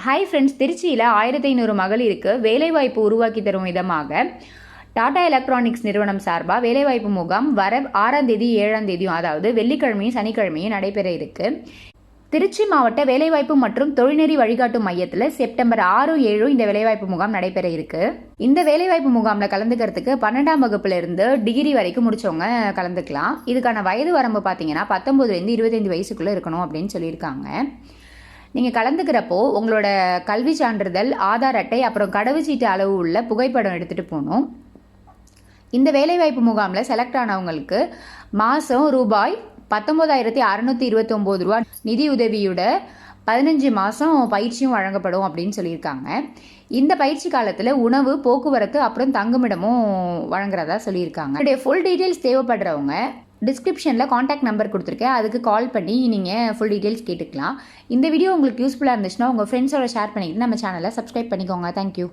Hi friends, திருச்சியில் 1500 மகளிருக்கு வேலைவாய்ப்பு உருவாக்கி தரும் விதமாக டாடா எலக்ட்ரானிக்ஸ் நிறுவனம் சார்பாக வேலைவாய்ப்பு முகாம் வர 6ஆம் தேதி 7ஆம் தேதியும், அதாவது வெள்ளிக்கிழமையும் சனிக்கிழமையும் நடைபெற இருக்கு. திருச்சி மாவட்ட வேலைவாய்ப்பு மற்றும் தொழில்நெறி வழிகாட்டு மையத்தில் செப்டம்பர் 6, 7 இந்த வேலைவாய்ப்பு முகாம் நடைபெற இருக்கு. இந்த வேலைவாய்ப்பு முகாமில் கலந்துக்கிறதுக்கு 12ஆம் வகுப்புல இருந்து டிகிரி வரைக்கும் முடிச்சவங்க கலந்துக்கலாம். இதுக்கான வயது வரம்பு பார்த்தீங்கன்னா 19 25 வயசுக்குள்ள இருக்கணும் அப்படின்னு சொல்லியிருக்காங்க. நீங்கள் கலந்துக்கிறப்போ உங்களோட கல்வி சான்றிதழ், ஆதார் அட்டை, அப்புறம் கடவுச்சீட்டு அளவு உள்ள புகைப்படம் எடுத்துகிட்டு போகணும். இந்த வேலைவாய்ப்பு முகாமில் செலக்ட் ஆனவங்களுக்கு மாதம் ரூபாய் 19,629 நிதியுதவியோட 15 மாதம் பயிற்சியும் வழங்கப்படும் அப்படின்னு சொல்லியிருக்காங்க. இந்த பயிற்சி காலத்தில் உணவு, போக்குவரத்து, அப்புறம் தங்குமிடமும் வழங்குறதா சொல்லியிருக்காங்க. என்னுடைய ஃபுல் டீட்டெயில்ஸ் தேவைப்படுறவங்க டிஸ்கிரிப்ஷனில் காண்டாக்ட் நம்பர் கொடுத்துருக்கேன், அதுக்கு கால் பண்ணி நீங்கள் ஃபுல் டீட்டெயில்ஸ் கேட்டுக்கலாம். இந்த வீடியோ உங்களுக்கு யூஸ்ஃபுல்லாக இருந்துச்சுன்னா உங்கள் ஃப்ரெண்ட்ஸோட ஷேர் பண்ணிக்கிட்டு நம்ம சேனலை சப்ஸ்கிரைப் பண்ணிக்கோங்க. தேங்க்யூ.